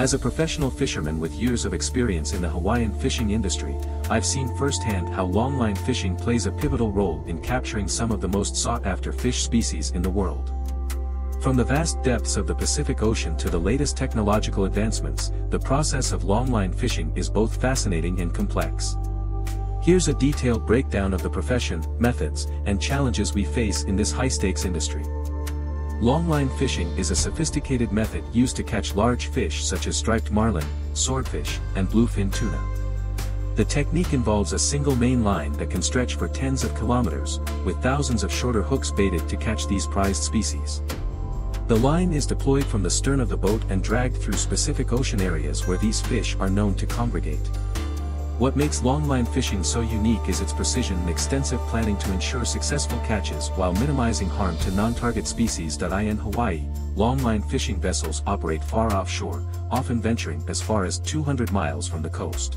As a professional fisherman with years of experience in the Hawaiian fishing industry, I've seen firsthand how longline fishing plays a pivotal role in capturing some of the most sought-after fish species in the world. From the vast depths of the Pacific Ocean to the latest technological advancements, the process of longline fishing is both fascinating and complex. Here's a detailed breakdown of the profession, methods, and challenges we face in this high-stakes industry. Longline fishing is a sophisticated method used to catch large fish such as striped marlin, swordfish, and bluefin tuna. The technique involves a single main line that can stretch for tens of kilometers, with thousands of shorter hooks baited to catch these prized species. The line is deployed from the stern of the boat and dragged through specific ocean areas where these fish are known to congregate. What makes longline fishing so unique is its precision and extensive planning to ensure successful catches while minimizing harm to non-target species. In Hawaii, longline fishing vessels operate far offshore, often venturing as far as 200 miles from the coast.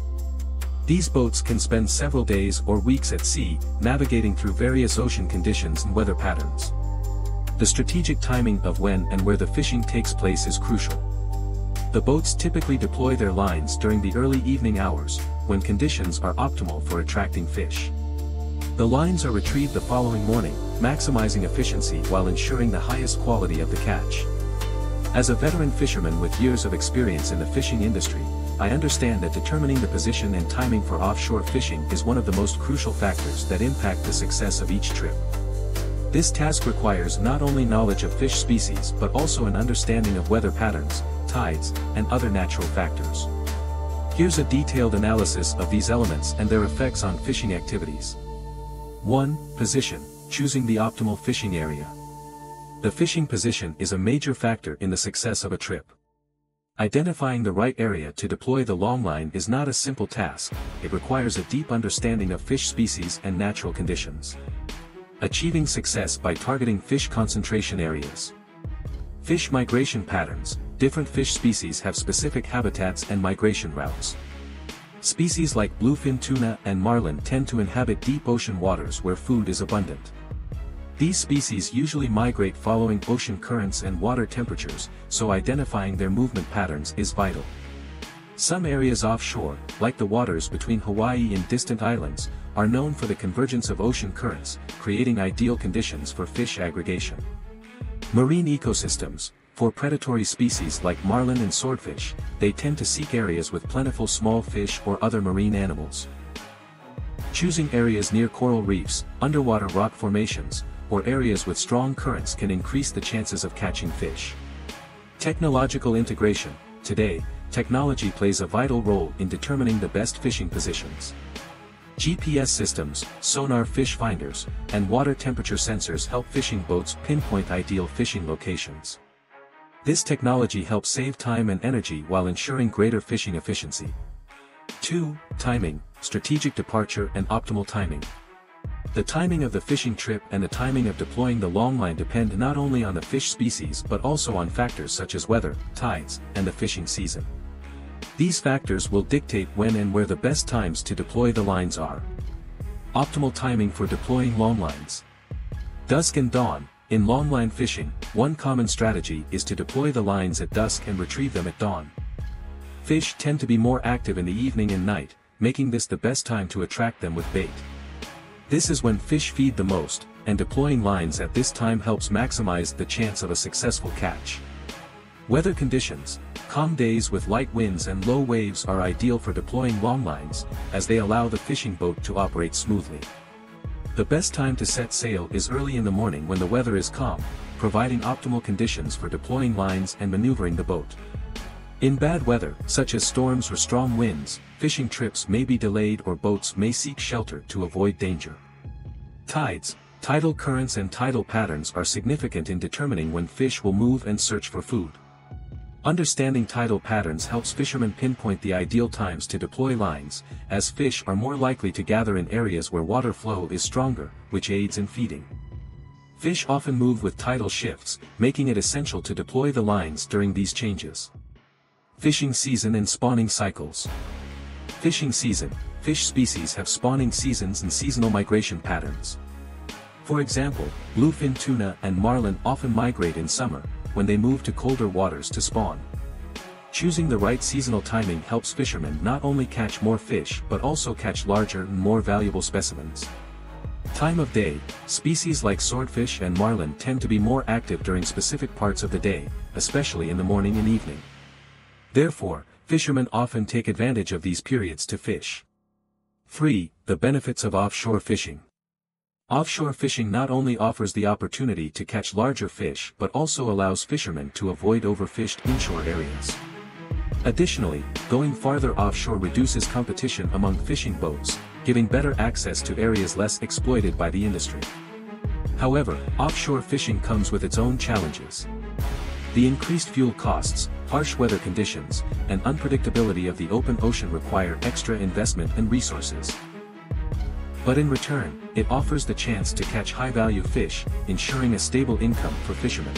These boats can spend several days or weeks at sea, navigating through various ocean conditions and weather patterns. The strategic timing of when and where the fishing takes place is crucial. The boats typically deploy their lines during the early evening hours, when conditions are optimal for attracting fish. The lines are retrieved the following morning, maximizing efficiency while ensuring the highest quality of the catch. As a veteran fisherman with years of experience in the fishing industry, I understand that determining the position and timing for offshore fishing is one of the most crucial factors that impact the success of each trip. This task requires not only knowledge of fish species but also an understanding of weather patterns, tides, and other natural factors. Here's a detailed analysis of these elements and their effects on fishing activities. 1. Position: choosing the optimal fishing area. The fishing position is a major factor in the success of a trip. Identifying the right area to deploy the longline is not a simple task. It requires a deep understanding of fish species and natural conditions. Achieving success by targeting fish concentration areas. Fish migration patterns: different fish species have specific habitats and migration routes. Species like bluefin tuna and marlin tend to inhabit deep ocean waters where food is abundant. These species usually migrate following ocean currents and water temperatures, so identifying their movement patterns is vital. Some areas offshore, like the waters between Hawaii and distant islands, are known for the convergence of ocean currents, creating ideal conditions for fish aggregation. Marine ecosystems: for predatory species like marlin and swordfish, they tend to seek areas with plentiful small fish or other marine animals. Choosing areas near coral reefs, underwater rock formations, or areas with strong currents can increase the chances of catching fish. Technological integration: today, technology plays a vital role in determining the best fishing positions. GPS systems, sonar fish finders, and water temperature sensors help fishing boats pinpoint ideal fishing locations. This technology helps save time and energy while ensuring greater fishing efficiency. 2. Timing: strategic departure and optimal timing. The timing of the fishing trip and the timing of deploying the longline depend not only on the fish species but also on factors such as weather, tides, and the fishing season. These factors will dictate when and where the best times to deploy the lines are. Optimal timing for deploying longlines. Dusk and dawn: in longline fishing, one common strategy is to deploy the lines at dusk and retrieve them at dawn. Fish tend to be more active in the evening and night, making this the best time to attract them with bait. This is when fish feed the most, and deploying lines at this time helps maximize the chance of a successful catch. Weather conditions: calm days with light winds and low waves are ideal for deploying longlines, as they allow the fishing boat to operate smoothly. The best time to set sail is early in the morning when the weather is calm, providing optimal conditions for deploying lines and maneuvering the boat. In bad weather, such as storms or strong winds, fishing trips may be delayed or boats may seek shelter to avoid danger. Tides: tidal currents and tidal patterns are significant in determining when fish will move and search for food. Understanding tidal patterns helps fishermen pinpoint the ideal times to deploy lines, as fish are more likely to gather in areas where water flow is stronger, which aids in feeding. Fish often move with tidal shifts, making it essential to deploy the lines during these changes. Fishing season and spawning cycles. Fishing season: fish species have spawning seasons and seasonal migration patterns. For example, bluefin tuna and marlin often migrate in summer, when they move to colder waters to spawn. Choosing the right seasonal timing helps fishermen not only catch more fish but also catch larger and more valuable specimens. Time of day: species like swordfish and marlin tend to be more active during specific parts of the day, especially in the morning and evening. Therefore, fishermen often take advantage of these periods to fish. 3. The benefits of offshore fishing. Offshore fishing not only offers the opportunity to catch larger fish but also allows fishermen to avoid overfished inshore areas. Additionally, going farther offshore reduces competition among fishing boats, giving better access to areas less exploited by the industry. However, offshore fishing comes with its own challenges. The increased fuel costs, harsh weather conditions, and unpredictability of the open ocean require extra investment and resources. But in return, it offers the chance to catch high-value fish, ensuring a stable income for fishermen.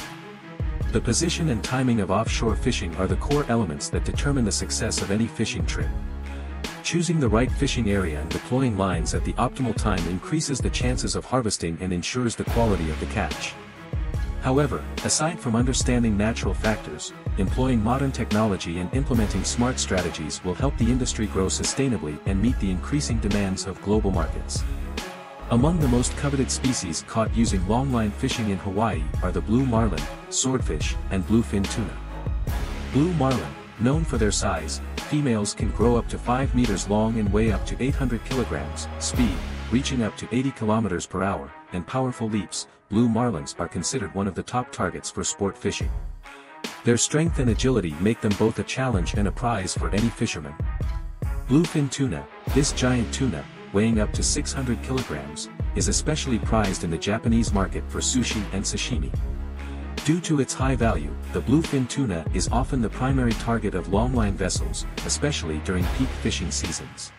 The position and timing of offshore fishing are the core elements that determine the success of any fishing trip. Choosing the right fishing area and deploying lines at the optimal time increases the chances of harvesting and ensures the quality of the catch. However, aside from understanding natural factors, employing modern technology and implementing smart strategies will help the industry grow sustainably and meet the increasing demands of global markets. Among the most coveted species caught using longline fishing in Hawaii are the blue marlin, swordfish, and bluefin tuna. Blue marlin, known for their size, females can grow up to 5 meters long and weigh up to 800 kilograms, speed, reaching up to 80 kilometers per hour, and powerful leaps. Blue marlins are considered one of the top targets for sport fishing. Their strength and agility make them both a challenge and a prize for any fisherman. Bluefin tuna, this giant tuna, weighing up to 600 kilograms, is especially prized in the Japanese market for sushi and sashimi. Due to its high value, the bluefin tuna is often the primary target of longline vessels, especially during peak fishing seasons.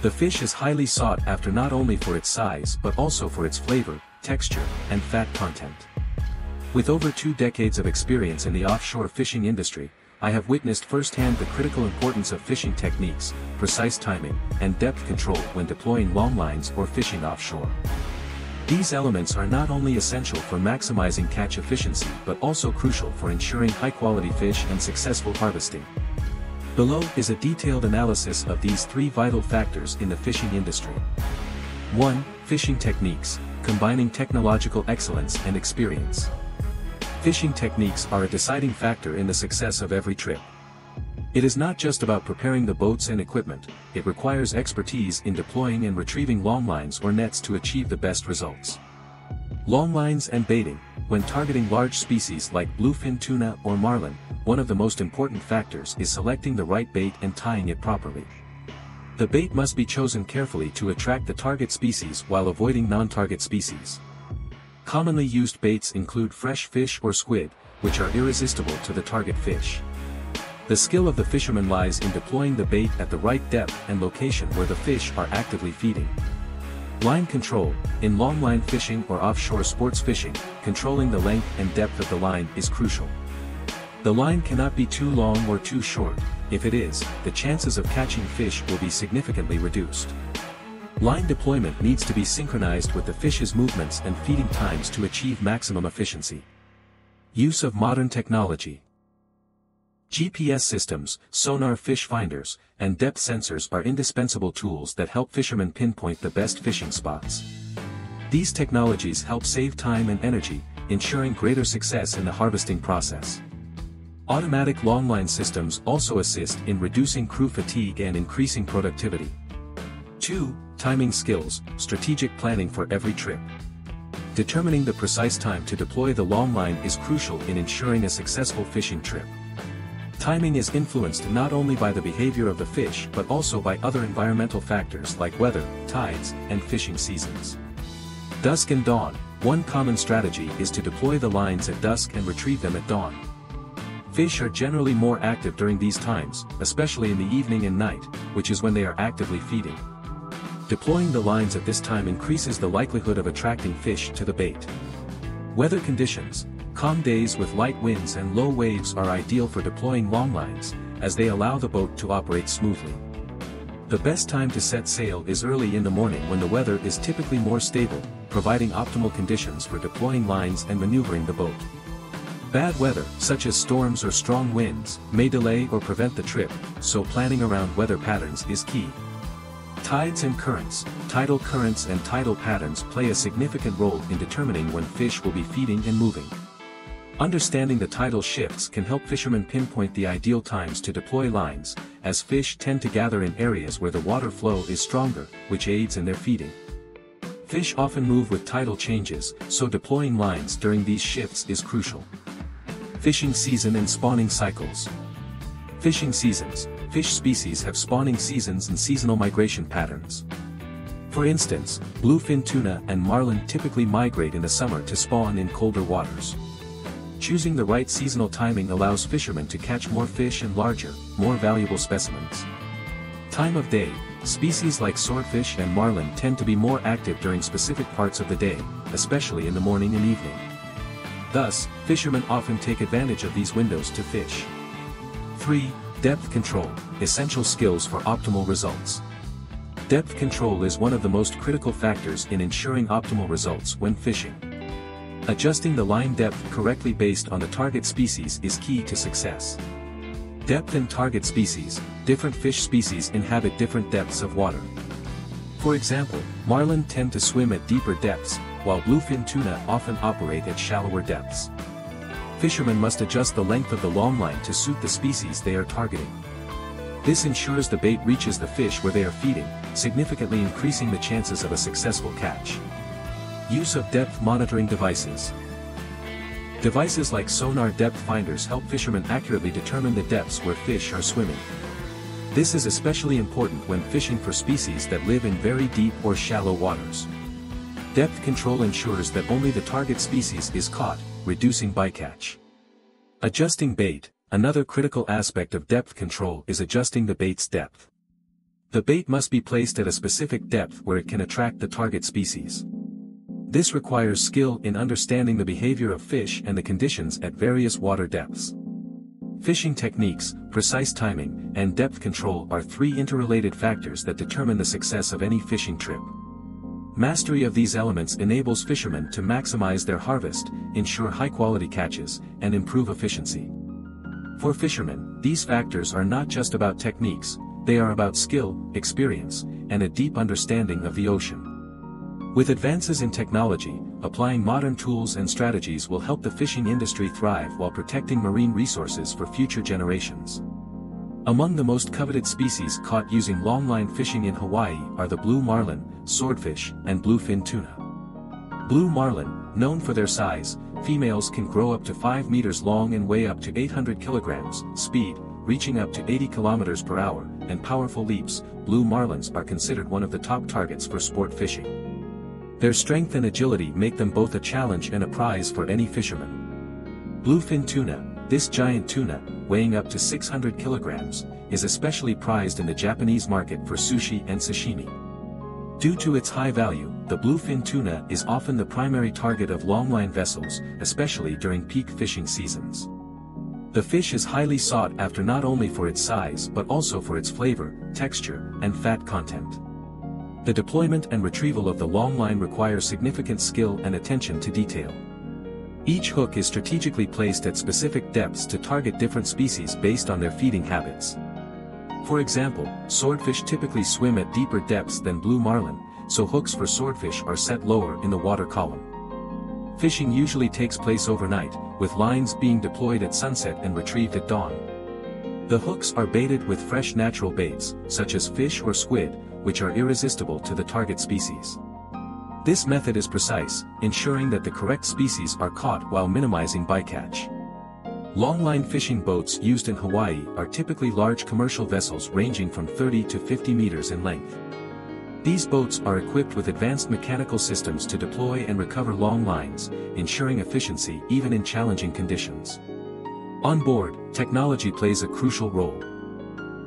The fish is highly sought after not only for its size but also for its flavor, texture, and fat content. With over 2 decades of experience in the offshore fishing industry, I have witnessed firsthand the critical importance of fishing techniques, precise timing, and depth control when deploying longlines or fishing offshore. These elements are not only essential for maximizing catch efficiency but also crucial for ensuring high-quality fish and successful harvesting. Below is a detailed analysis of these 3 vital factors in the fishing industry. 1. Fishing techniques, combining technological excellence and experience. Fishing techniques are a deciding factor in the success of every trip. It is not just about preparing the boats and equipment, it requires expertise in deploying and retrieving longlines or nets to achieve the best results. Longlines and baiting. When targeting large species like bluefin tuna or marlin, one of the most important factors is selecting the right bait and tying it properly. The bait must be chosen carefully to attract the target species while avoiding non-target species. Commonly used baits include fresh fish or squid, which are irresistible to the target fish. The skill of the fisherman lies in deploying the bait at the right depth and location where the fish are actively feeding. Line control. In longline fishing or offshore sports fishing, controlling the length and depth of the line is crucial. The line cannot be too long or too short. If it is, the chances of catching fish will be significantly reduced. Line deployment needs to be synchronized with the fish's movements and feeding times to achieve maximum efficiency. Use of modern technology. GPS systems, sonar fish finders, and depth sensors are indispensable tools that help fishermen pinpoint the best fishing spots. These technologies help save time and energy, ensuring greater success in the harvesting process. Automatic longline systems also assist in reducing crew fatigue and increasing productivity. 2. Timing skills, strategic planning for every trip. Determining the precise time to deploy the longline is crucial in ensuring a successful fishing trip. Timing is influenced not only by the behavior of the fish but also by other environmental factors like weather, tides, and fishing seasons. Dusk and dawn. One common strategy is to deploy the lines at dusk and retrieve them at dawn. Fish are generally more active during these times, especially in the evening and night, which is when they are actively feeding. Deploying the lines at this time increases the likelihood of attracting fish to the bait. Weather conditions. Calm days with light winds and low waves are ideal for deploying longlines, as they allow the boat to operate smoothly. The best time to set sail is early in the morning when the weather is typically more stable, providing optimal conditions for deploying lines and maneuvering the boat. Bad weather, such as storms or strong winds, may delay or prevent the trip, so planning around weather patterns is key. Tides and currents. Tidal currents and tidal patterns play a significant role in determining when fish will be feeding and moving. Understanding the tidal shifts can help fishermen pinpoint the ideal times to deploy lines, as fish tend to gather in areas where the water flow is stronger, which aids in their feeding. Fish often move with tidal changes, so deploying lines during these shifts is crucial. Fishing season and spawning cycles. Fishing seasons. Fish species have spawning seasons and seasonal migration patterns. For instance, bluefin tuna and marlin typically migrate in the summer to spawn in colder waters. Choosing the right seasonal timing allows fishermen to catch more fish and larger, more valuable specimens. Time of day. Species like swordfish and marlin tend to be more active during specific parts of the day, especially in the morning and evening. Thus, fishermen often take advantage of these windows to fish. 3. Depth control, essential skills for optimal results. Depth control is one of the most critical factors in ensuring optimal results when fishing. Adjusting the line depth correctly based on the target species is key to success. Depth and target species. Different fish species inhabit different depths of water. For example, marlin tend to swim at deeper depths, while bluefin tuna often operate at shallower depths. Fishermen must adjust the length of the longline to suit the species they are targeting. This ensures the bait reaches the fish where they are feeding, significantly increasing the chances of a successful catch. Use of depth monitoring devices. Devices like sonar depth finders help fishermen accurately determine the depths where fish are swimming. This is especially important when fishing for species that live in very deep or shallow waters. Depth control ensures that only the target species is caught, reducing bycatch. Adjusting bait. Another critical aspect of depth control is adjusting the bait's depth. The bait must be placed at a specific depth where it can attract the target species. This requires skill in understanding the behavior of fish and the conditions at various water depths. Fishing techniques, precise timing, and depth control are three interrelated factors that determine the success of any fishing trip. Mastery of these elements enables fishermen to maximize their harvest, ensure high-quality catches, and improve efficiency. For fishermen, these factors are not just about techniques, they are about skill, experience, and a deep understanding of the ocean. With advances in technology, applying modern tools and strategies will help the fishing industry thrive while protecting marine resources for future generations. Among the most coveted species caught using longline fishing in Hawaii are the blue marlin, swordfish, and bluefin tuna. Blue marlin, known for their size, females can grow up to 5 meters long and weigh up to 800 kilograms, speed, reaching up to 80 kilometers per hour, and powerful leaps. Blue marlins are considered one of the top targets for sport fishing. Their strength and agility make them both a challenge and a prize for any fisherman. Bluefin tuna, this giant tuna, weighing up to 600 kilograms, is especially prized in the Japanese market for sushi and sashimi. Due to its high value, the bluefin tuna is often the primary target of longline vessels, especially during peak fishing seasons. The fish is highly sought after not only for its size but also for its flavor, texture, and fat content. The deployment and retrieval of the longline requires significant skill and attention to detail. Each hook is strategically placed at specific depths to target different species based on their feeding habits. For example, swordfish typically swim at deeper depths than blue marlin, so hooks for swordfish are set lower in the water column. Fishing usually takes place overnight, with lines being deployed at sunset and retrieved at dawn. The hooks are baited with fresh natural baits, such as fish or squid, which are irresistible to the target species. This method is precise, ensuring that the correct species are caught while minimizing bycatch. Longline fishing boats used in Hawaii are typically large commercial vessels ranging from 30 to 50 meters in length. These boats are equipped with advanced mechanical systems to deploy and recover long lines, ensuring efficiency even in challenging conditions. On board, technology plays a crucial role.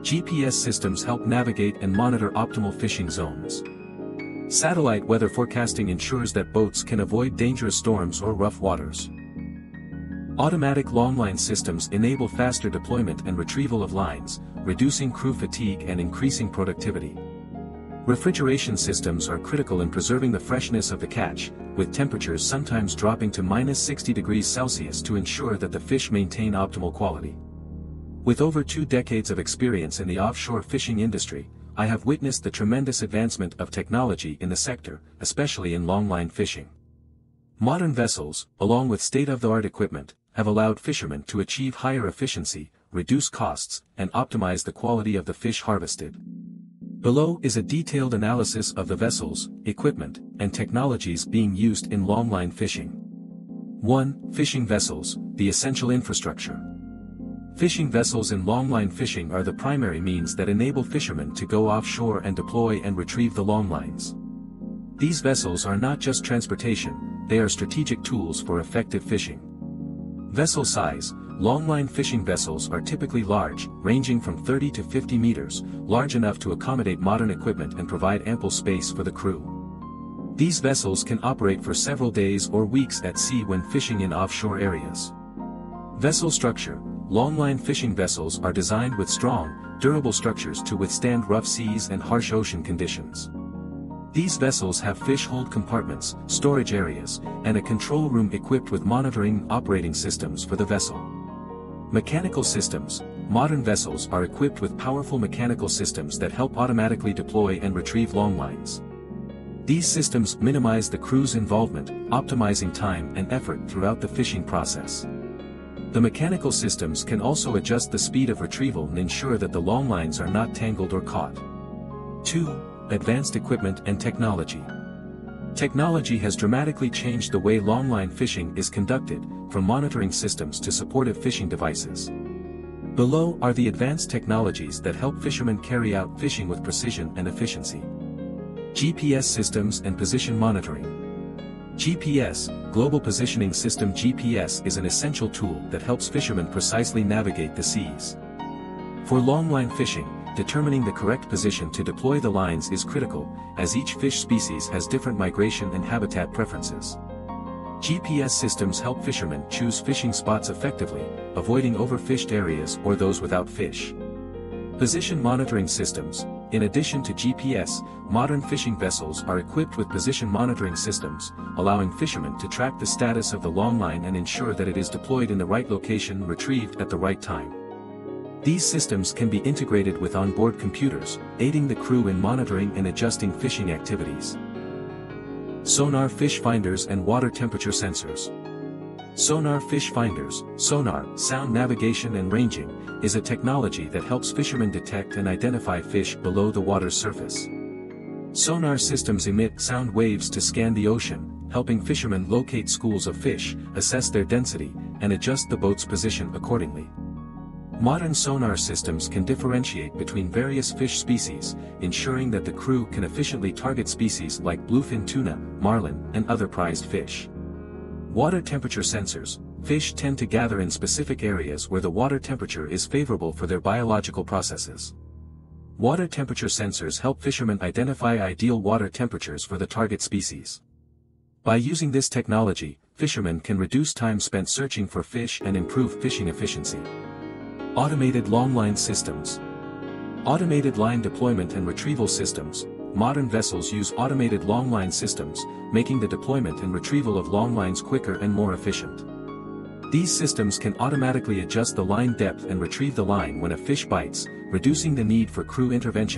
GPS systems help navigate and monitor optimal fishing zones. Satellite weather forecasting ensures that boats can avoid dangerous storms or rough waters. Automatic longline systems enable faster deployment and retrieval of lines, reducing crew fatigue and increasing productivity. Refrigeration systems are critical in preserving the freshness of the catch, with temperatures sometimes dropping to -60 degrees Celsius to ensure that the fish maintain optimal quality. With over 2 decades of experience in the offshore fishing industry, I have witnessed the tremendous advancement of technology in the sector, especially in longline fishing. Modern vessels, along with state-of-the-art equipment, have allowed fishermen to achieve higher efficiency, reduce costs, and optimize the quality of the fish harvested. Below is a detailed analysis of the vessels, equipment, and technologies being used in longline fishing. 1. Fishing vessels, the essential infrastructure. Fishing vessels in longline fishing are the primary means that enable fishermen to go offshore and deploy and retrieve the longlines. These vessels are not just transportation, they are strategic tools for effective fishing. Vessel size. Longline fishing vessels are typically large, ranging from 30 to 50 meters, large enough to accommodate modern equipment and provide ample space for the crew. These vessels can operate for several days or weeks at sea when fishing in offshore areas. Vessel structure. Longline fishing vessels are designed with strong, durable structures to withstand rough seas and harsh ocean conditions. These vessels have fish hold compartments, storage areas, and a control room equipped with monitoring and operating systems for the vessel. Mechanical systems. Modern vessels are equipped with powerful mechanical systems that help automatically deploy and retrieve longlines. These systems minimize the crew's involvement, optimizing time and effort throughout the fishing process. The mechanical systems can also adjust the speed of retrieval and ensure that the longlines are not tangled or caught. 2. Advanced equipment and technology. Technology has dramatically changed the way longline fishing is conducted, from monitoring systems to supportive fishing devices. Below are the advanced technologies that help fishermen carry out fishing with precision and efficiency. GPS systems and position monitoring. GPS, Global Positioning System. GPS is an essential tool that helps fishermen precisely navigate the seas. For longline fishing, determining the correct position to deploy the lines is critical, as each fish species has different migration and habitat preferences. GPS systems help fishermen choose fishing spots effectively, avoiding overfished areas or those without fish. Position monitoring systems. In addition to GPS, modern fishing vessels are equipped with position monitoring systems, allowing fishermen to track the status of the longline and ensure that it is deployed in the right location and retrieved at the right time. These systems can be integrated with onboard computers, aiding the crew in monitoring and adjusting fishing activities. Sonar fish finders and water temperature sensors. Sonar fish finders, sonar, sound navigation and ranging, is a technology that helps fishermen detect and identify fish below the water's surface. Sonar systems emit sound waves to scan the ocean, helping fishermen locate schools of fish, assess their density, and adjust the boat's position accordingly. Modern sonar systems can differentiate between various fish species, ensuring that the crew can efficiently target species like bluefin tuna, marlin, and other prized fish. Water temperature sensors. Fish tend to gather in specific areas where the water temperature is favorable for their biological processes. Water temperature sensors help fishermen identify ideal water temperatures for the target species. By using this technology, fishermen can reduce time spent searching for fish and improve fishing efficiency. Automated longline systems. Automated line deployment and retrieval systems. Modern vessels use automated longline systems, making the deployment and retrieval of longlines quicker and more efficient. These systems can automatically adjust the line depth and retrieve the line when a fish bites, reducing the need for crew intervention.